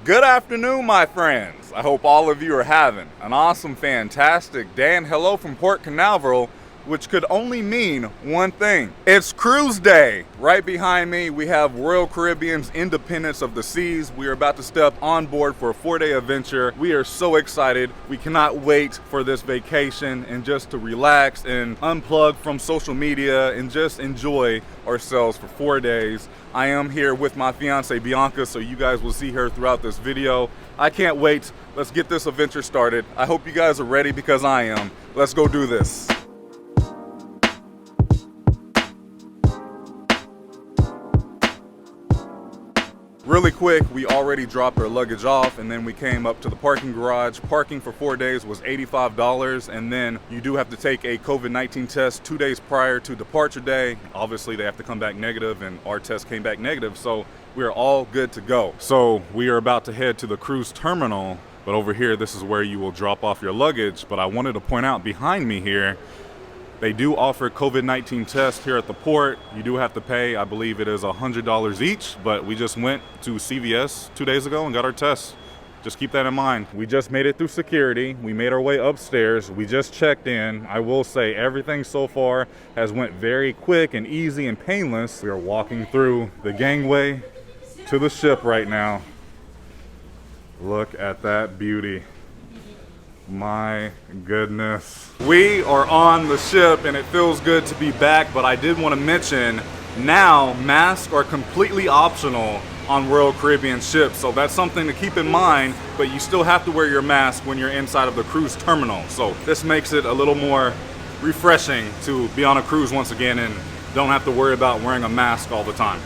Good afternoon, my friends. I hope all of you are having an awesome, fantastic day, and hello from Port Canaveral, which could only mean one thing. It's cruise day. Right behind me, we have Royal Caribbean's Independence of the Seas. We are about to step on board for a 4-day adventure. We are so excited. We cannot wait for this vacation and just to relax and unplug from social media and just enjoy ourselves for 4 days. I am here with my fiance Bianca, so you guys will see her throughout this video. I can't wait. Let's get this adventure started. I hope you guys are ready because I am. Let's go do this. Really quick, we already dropped our luggage off and then we came up to the parking garage. Parking for 4 days was $85, and then you do have to take a COVID-19 test 2 days prior to departure day. Obviously they have to come back negative, and our test came back negative, so we are all good to go. So we are about to head to the cruise terminal, but over here this is where you will drop off your luggage. But I wanted to point out behind me here, they do offer COVID-19 tests here at the port. You do have to pay, I believe it is $100 each, but we just went to CVS 2 days ago and got our tests. Just keep that in mind. We just made it through security. We made our way upstairs. We just checked in. I will say everything so far has went very quick and easy and painless. We are walking through the gangway to the ship right now. Look at that beauty. My goodness. We are on the ship and it feels good to be back, but I did want to mention now masks are completely optional on Royal Caribbean ships, so that's something to keep in mind, but you still have to wear your mask when you're inside of the cruise terminal. So this makes it a little more refreshing to be on a cruise once again and don't have to worry about wearing a mask all the time.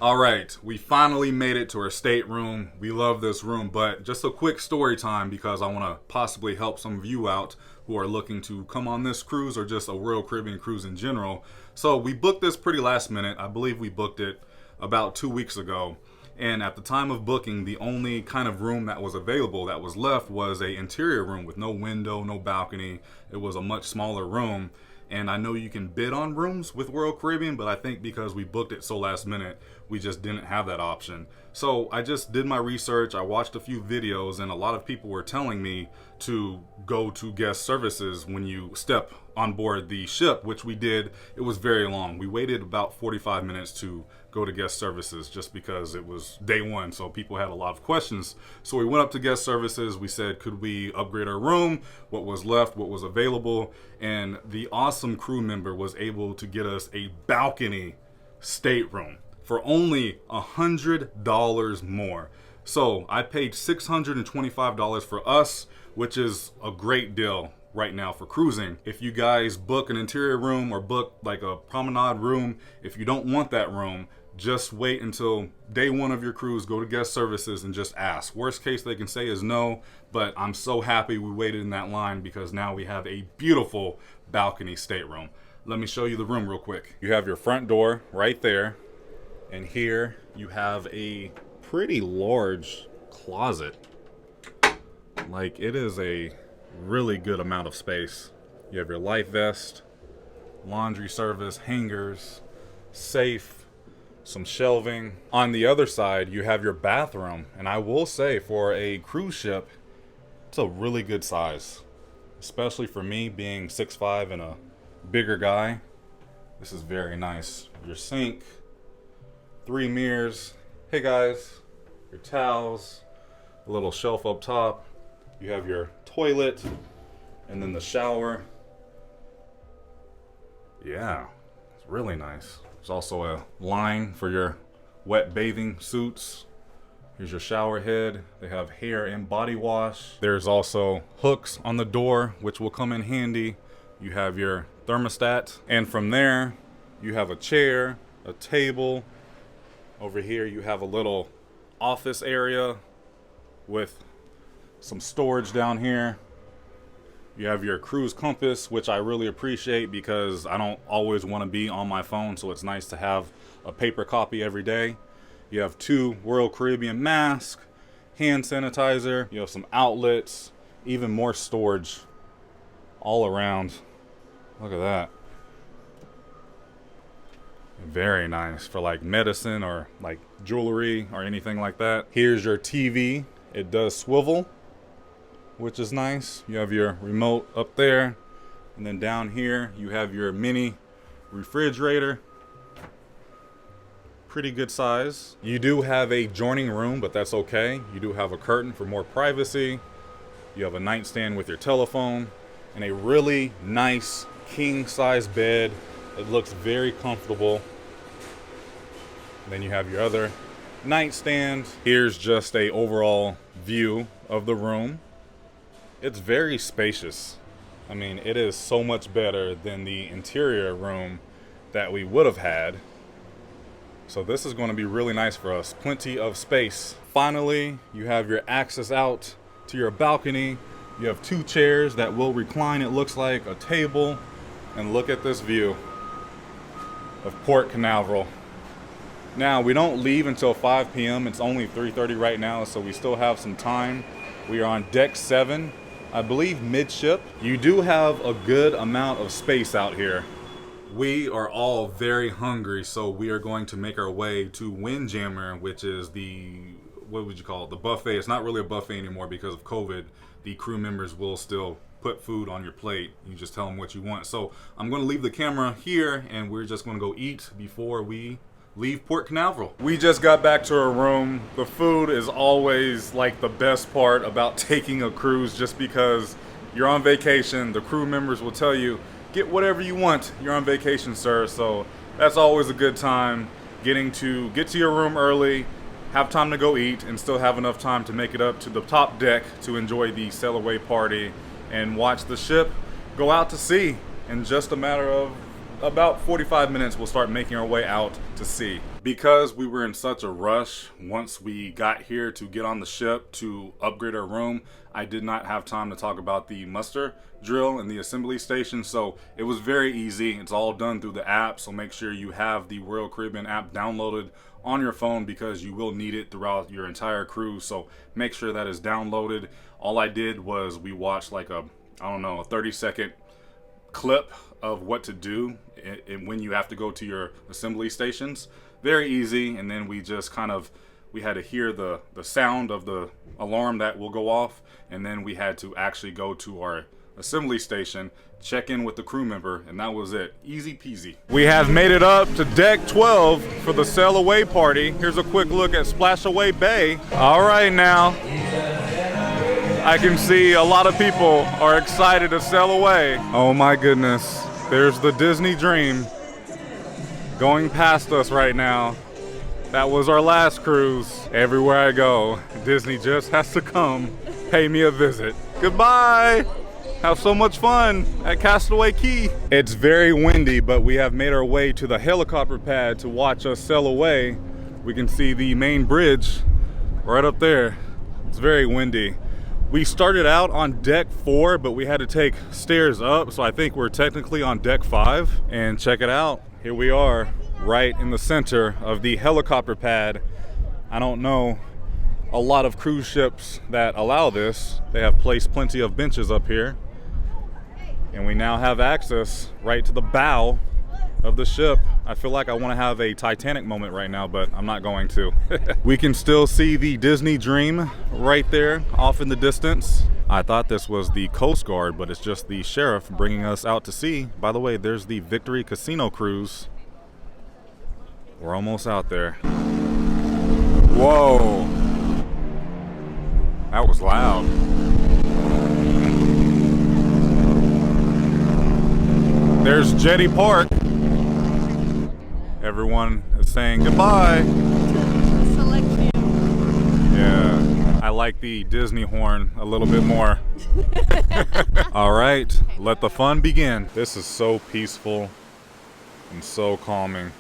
All right, we finally made it to our stateroom. We love this room, but just a quick story time because I want to possibly help some of you out who are looking to come on this cruise or just a Royal Caribbean cruise in general. So we booked this pretty last minute. I believe we booked it about 2 weeks ago. And at the time of booking, the only kind of room that was available that was left was an interior room with no window, no balcony. It was a much smaller room. And I know you can bid on rooms with Royal Caribbean, but I think because we booked it so last minute, we just didn't have that option. So I just did my research. I watched a few videos, and a lot of people were telling me to go to guest services when you step on board the ship, which we did. It was very long. We waited about 45 minutes to go to guest services just because it was day one, so people had a lot of questions. So we went up to guest services. We said, could we upgrade our room, what was left, what was available, and the awesome crew member was able to get us a balcony stateroom for only $100 more. So I paid $625 for us, which is a great deal right now for cruising. If you guys book an interior room or book like a promenade room, if you don't want that room, just wait until day one of your cruise, go to guest services and just ask. Worst case they can say is no, but I'm so happy we waited in that line because now we have a beautiful balcony stateroom. Let me show you the room real quick. You have your front door right there, and here you have a pretty large closet. Like, it is a really good amount of space. You have your life vest, laundry service, hangers, safe, some shelving. On the other side, you have your bathroom, and I will say for a cruise ship, it's a really good size, especially for me being 6'5" and a bigger guy. This is very nice. Your sink, 3 mirrors. Hey guys, your towels, a little shelf up top. You have your toilet, and then the shower. Yeah, it's really nice. There's also a line for your wet bathing suits. Here's your shower head. They have hair and body wash. There's also hooks on the door, which will come in handy. You have your thermostat. And from there, you have a chair, a table. Over here, you have a little office area with some storage down here. You have your cruise compass, which I really appreciate because I don't always want to be on my phone, so it's nice to have a paper copy every day. You have 2 Royal Caribbean masks, hand sanitizer, you have some outlets, even more storage all around. Look at that. Very nice for like medicine or like jewelry or anything like that. Here's your TV. It does swivel, which is nice. You have your remote up there, and then down here you have your mini refrigerator. Pretty good size. You do have a joining room, but that's okay. You do have a curtain for more privacy. You have a nightstand with your telephone and a really nice king size bed. It looks very comfortable. And then you have your other nightstand. Here's just a overall view of the room. It's very spacious. I mean, it is so much better than the interior room that we would have had. So this is going to be really nice for us. Plenty of space. Finally, you have your access out to your balcony. You have 2 chairs that will recline. It looks like a table. And look at this view of Port Canaveral. Now, we don't leave until 5 p.m. It's only 3:30 right now, so we still have some time. We are on deck 7, I believe midship. You do have a good amount of space out here. We are all very hungry, so we are going to make our way to Windjammer, which is the, what would you call it, the buffet. It's not really a buffet anymore because of COVID. The crew members will still put food on your plate. You just tell them what you want. So I'm going to leave the camera here, and we're just going to go eat before we leave Port Canaveral. We just got back to our room. The food is always like the best part about taking a cruise, just because you're on vacation. The crew members will tell you, get whatever you want. You're on vacation, sir. So that's always a good time, getting to get to your room early, have time to go eat, and still have enough time to make it up to the top deck to enjoy the sail away party and watch the ship go out to sea. In just a matter of about 45 minutes, we'll start making our way out to sea. Because we were in such a rush once we got here to get on the ship to upgrade our room, I did not have time to talk about the muster drill and the assembly station. So it was very easy. It's all done through the app. So make sure you have the Royal Caribbean app downloaded on your phone, because you will need it throughout your entire cruise. So make sure that is downloaded. All I did was we watched like a 30-second clip of what to do and when you have to go to your assembly stations. Very easy. And then we just we had to hear the sound of the alarm that will go off, and then we had to actually go to our assembly station, check in with the crew member, and that was it. Easy peasy. We have made it up to deck 12 for the sail away party. Here's a quick look at Splashaway Bay. All right, now I can see a lot of people are excited to sail away. Oh my goodness. There's the Disney Dream going past us right now. That was our last cruise. Everywhere I go, Disney just has to come pay me a visit. Goodbye. Have so much fun at Castaway Cay. It's very windy, but we have made our way to the helicopter pad to watch us sail away. We can see the main bridge right up there. It's very windy. We started out on deck 4, but we had to take stairs up, so I think we're technically on deck 5. And check it out. Here we are, right in the center of the helicopter pad. I don't know a lot of cruise ships that allow this. They have placed plenty of benches up here. And we now have access right to the bow of the ship. I feel like I want to have a Titanic moment right now, but I'm not going to. We can still see the Disney Dream right there off in the distance. I thought this was the Coast Guard, but it's just the sheriff bringing us out to sea. By the way, there's the Victory Casino cruise. We're almost out there. Whoa. That was loud. There's Jetty Park. Everyone is saying goodbye. Selection. Yeah, I like the Disney horn a little bit more. All right, let the fun begin. This is so peaceful and so calming.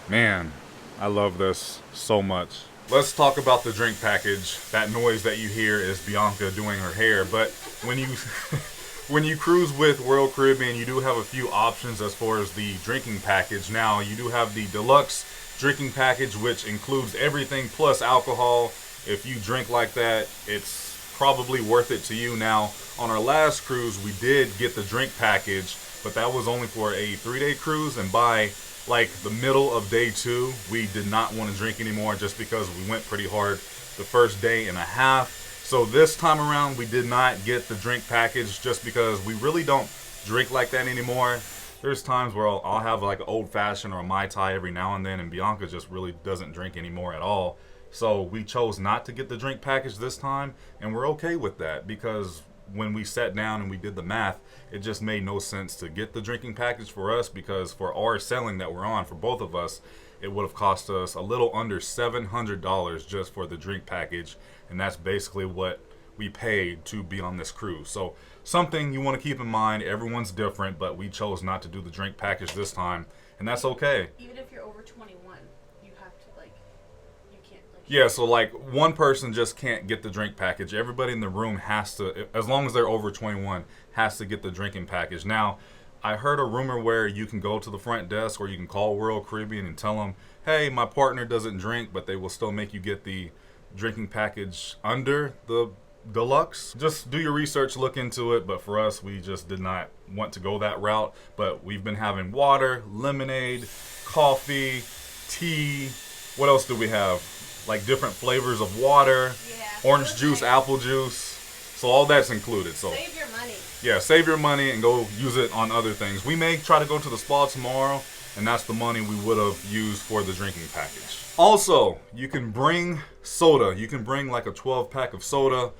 Man, I love this so much. Let's talk about the drink package. That noise that you hear is Bianca doing her hair, but when you cruise with Royal Caribbean, you do have a few options as far as the drinking package. Now, you do have the deluxe drinking package, which includes everything plus alcohol. If you drink like that, it's probably worth it to you. Now, on our last cruise, we did get the drink package, but that was only for a 3-day cruise, and by like the middle of day 2, we did not want to drink anymore just because we went pretty hard the first day and a half. So this time around, we did not get the drink package just because we really don't drink like that anymore. There's times where I'll have like an old fashioned or a Mai Tai every now and then, and Bianca just really doesn't drink anymore at all. So we chose not to get the drink package this time, and we're okay with that because when we sat down and we did the math, it just made no sense to get the drinking package for us, because for our selling that we're on, for both of us, it would have cost us a little under $700 just for the drink package, and that's basically what we paid to be on this cruise. So something you want to keep in mind, everyone's different, but we chose not to do the drink package this time, and that's okay. Even if you're over 21, you have to you can't Yeah, so like one person just can't get the drink package. Everybody in the room has to, as long as they're over 21, has to get the drinking package. Now, I heard a rumor where you can go to the front desk or you can call Royal Caribbean and tell them, hey, my partner doesn't drink, but they will still make you get the drinking package under the deluxe. Just do your research, look into it, but for us, we just did not want to go that route. But we've been having water, lemonade, coffee, tea. What else do we have? Like different flavors of water, orange juice, apple juice. So all that's included. So save your money. Yeah, save your money and go use it on other things. We may try to go to the spa tomorrow, and that's the money we would have used for the drinking package. Also, you can bring soda. You can bring like a 12-pack of soda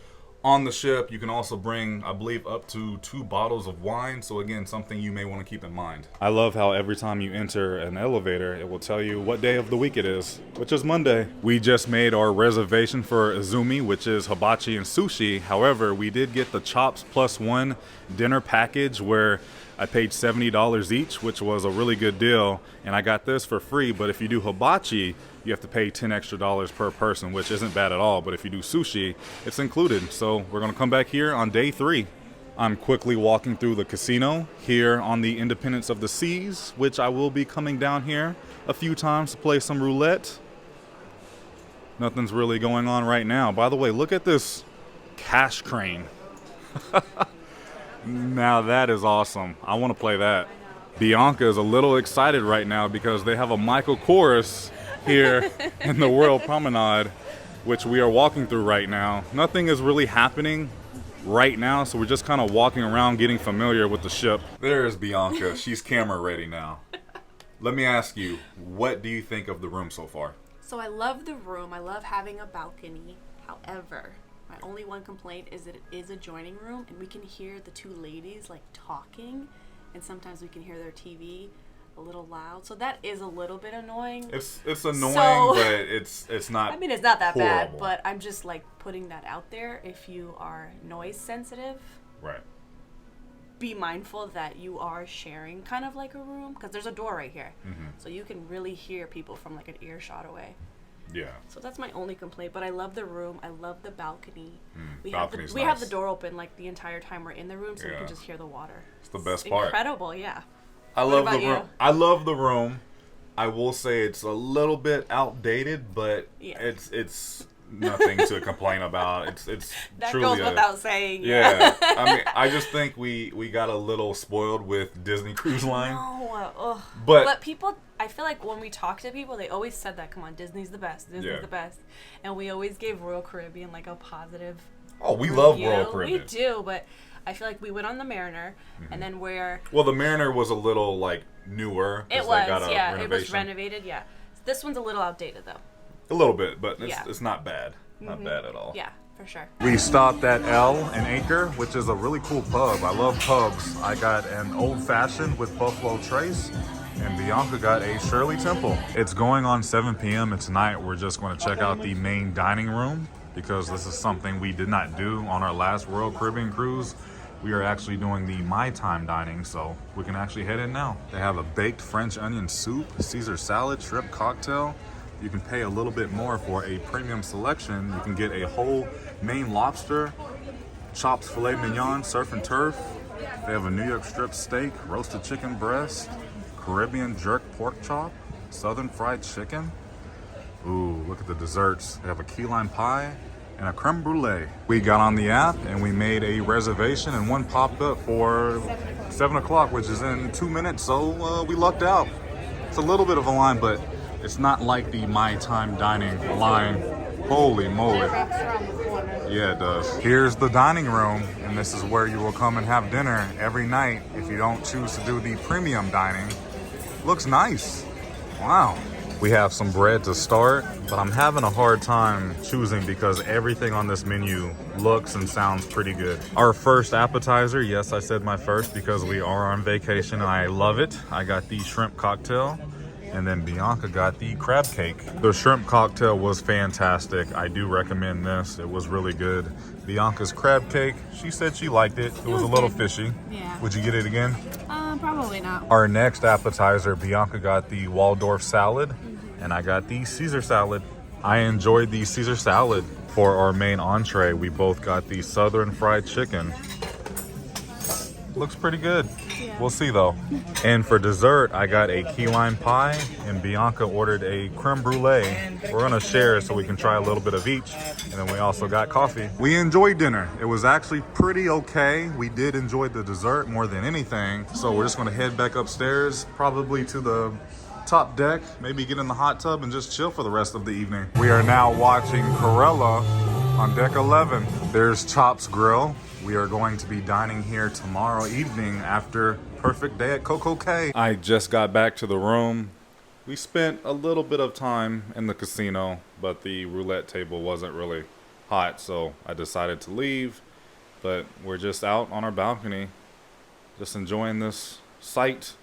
on the ship. You can also bring, I believe, up to 2 bottles of wine. So again, something you may want to keep in mind. I love how every time you enter an elevator, it will tell you what day of the week it is, which is Monday. We just made our reservation for Izumi, which is hibachi and sushi. However, we did get the Chops +1 dinner package where I paid $70 each, which was a really good deal, and I got this for free. But if you do hibachi, you have to pay $10 extra per person, which isn't bad at all. But if you do sushi, it's included. So we're gonna come back here on day 3. I'm quickly walking through the casino here on the Independence of the Seas, which I will be coming down here a few times to play some roulette. Nothing's really going on right now. By the way, look at this cash crane. Now that is awesome. I want to play that. Bianca is a little excited right now because they have a Michael Kors here in the Royal Promenade, which we are walking through right now. Nothing is really happening right now, so we're just kind of walking around getting familiar with the ship. There's Bianca. She's camera ready now. Let me ask you, what do you think of the room so far? So I love the room. I love having a balcony. However, my only one complaint is that it is a joining room, and we can hear the 2 ladies like talking, and sometimes we can hear their TV a little loud. So that is a little bit annoying. It's annoying, but it's not. I mean, it's not that horrible. bad, but I'm just like putting that out there. If you are noise sensitive, Right. be mindful that you are sharing kind of like a room, because there's a door right here, so you can really hear people from like an earshot away. Yeah. So that's my only complaint, but I love the room. I love the balcony. We Balcony's have the nice. door open like the entire time we're in the room, so we Yeah. can just hear the water. It's the best part. Incredible, yeah. I What love the about you? room. I love the room. I will say it's a little bit outdated, but Yeah. it's nothing to complain about. It's That truly goes without saying. Yeah. I mean, I just think we got a little spoiled with Disney Cruise Line. No, ugh. But- But people, I feel like when we talk to people, they always said that, come on, Disney's the best. Disney's Yeah. the best. And we always gave Royal Caribbean like a positive Oh, we love review. Royal Caribbean. We do, but I feel like we went on the Mariner, and then Well, the Mariner was a little like newer. 'cause it they was, got a yeah, it was renovation. renovated, yeah. This one's a little outdated though. A little bit, but Yeah. it's not bad. Not bad at all. Yeah, for sure. We stopped at L and Anchor, which is a really cool pub. I love pubs. I got an old fashioned with Buffalo Trace, and Bianca got a Shirley Temple. It's going on 7 p.m. and tonight we're just going to check out the main dining room because this is something we did not do on our last Royal Caribbean cruise. We are actually doing the My Time dining, so we can actually head in now. They have a baked French onion soup, Caesar salad, shrimp cocktail. You can pay a little bit more for a premium selection. You can get a whole Maine lobster, chops filet mignon, surf and turf. They have a New York strip steak, roasted chicken breast, Caribbean jerk pork chop, southern fried chicken. Ooh, look at the desserts. They have a key lime pie and a creme brulee. We got on the app and we made a reservation, and one popped up for 7 o'clock, which is in 2 minutes, so we lucked out. It's a little bit of a line, but it's not like the My Time dining line. Holy moly. Yeah, it does. Here's the dining room, and this is where you will come and have dinner every night if you don't choose to do the premium dining. Looks nice. Wow. We have some bread to start, but I'm having a hard time choosing because everything on this menu looks and sounds pretty good. Our first appetizer, yes, I said my first because we are on vacation and I love it. I got the shrimp cocktail. And then Bianca got the crab cake. The shrimp cocktail was fantastic. I do recommend this. It was really good. Bianca's crab cake, she said she liked it. It was a little fishy. Yeah. Would you get it again? Probably not. Our next appetizer, Bianca got the Waldorf salad, and I got the Caesar salad. I enjoyed the Caesar salad. For our main entree, we both got the Southern fried chicken. Looks pretty good. Yeah. We'll see though. And for dessert, I got a key lime pie and Bianca ordered a creme brulee. We're gonna share so we can try a little bit of each. And then we also got coffee. We enjoyed dinner. It was actually pretty okay. We did enjoy the dessert more than anything. So we're just gonna head back upstairs, probably to the top deck, maybe get in the hot tub and just chill for the rest of the evening. We are now watching Corella on deck 11. There's Chop's Grill. We are going to be dining here tomorrow evening after perfect day at CocoCay. I just got back to the room. We spent a little bit of time in the casino, but the roulette table wasn't really hot, so I decided to leave. But we're just out on our balcony, just enjoying this sight,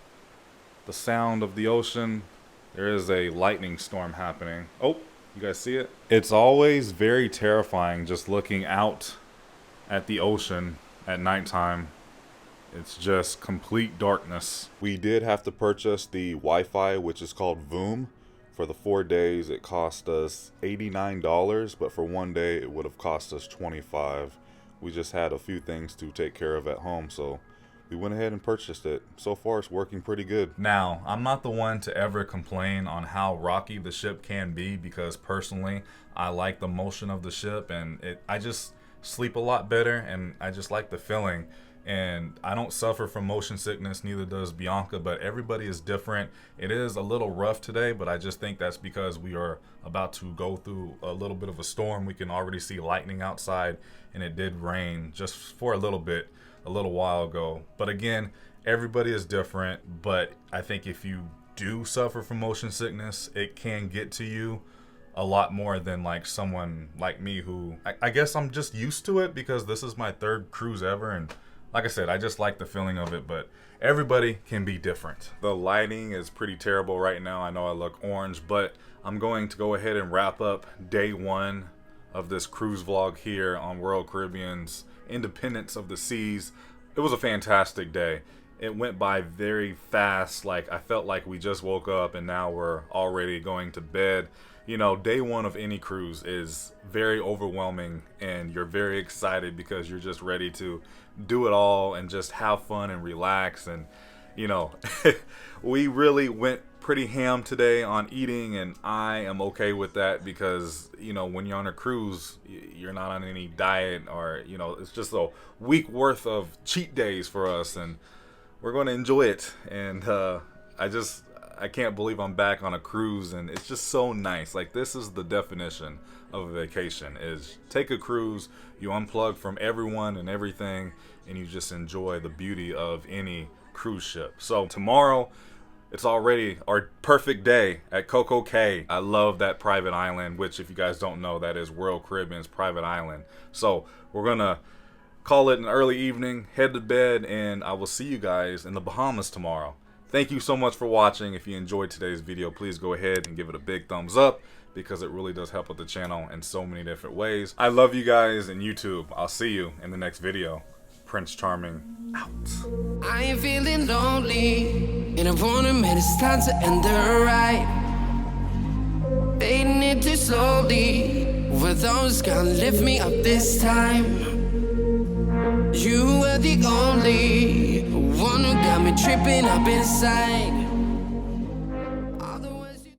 the sound of the ocean. There is a lightning storm happening. Oh, you guys see it? It's always very terrifying just looking out at the ocean at nighttime. It's just complete darkness. We did have to purchase the Wi-Fi, which is called Voom. For the 4 days, it cost us $89, but for 1 day, it would have cost us $25. We just had a few things to take care of at home, so we went ahead and purchased it. So far, it's working pretty good. Now, I'm not the one to ever complain on how rocky the ship can be because personally, I like the motion of the ship and I just sleep a lot better and I just like the feeling. And I don't suffer from motion sickness, neither does Bianca, but everybody is different. It is a little rough today, but I just think that's because we are about to go through a little bit of a storm. We can already see lightning outside, and it did rain just for a little bit, a little while ago. But again, everybody is different, but I think if you do suffer from motion sickness, it can get to you a lot more than like someone like me who, I guess I'm just used to it because this is my third cruise ever, and like I said, I just like the feeling of it, but everybody can be different. The lighting is pretty terrible right now. I know I look orange, but I'm going to go ahead and wrap up day 1 of this cruise vlog here on Royal Caribbean's Independence of the Seas. It was a fantastic day. It went by very fast. Like I felt like we just woke up and now we're already going to bed. You know, day 1 of any cruise is very overwhelming and you're very excited because you're just ready to do it all and just have fun and relax. And, you know, we really went pretty ham today on eating, and I am okay with that because, you know, when you're on a cruise, you're not on any diet or, you know, it's just a week worth of cheat days for us and we're going to enjoy it. And I can't believe I'm back on a cruise and it's just so nice. Like, this is the definition of a vacation, is take a cruise, you unplug from everyone and everything, and you just enjoy the beauty of any cruise ship. So tomorrow, it's already our perfect day at CocoCay. I love that private island, which if you guys don't know, that is Royal Caribbean's private island. So we're gonna call it an early evening, head to bed, and I will see you guys in the Bahamas tomorrow. Thank you so much for watching. If you enjoyed today's video, please go ahead and give it a big thumbs up because it really does help with the channel in so many different ways. I love you guys and YouTube. I'll see you in the next video. Prince Charming out. I ain't feeling lonely, and I wanna admit it's time to end the ride. Fading it too slowly, with those gonna lift me up this time. You were the only one who got me tripping up inside.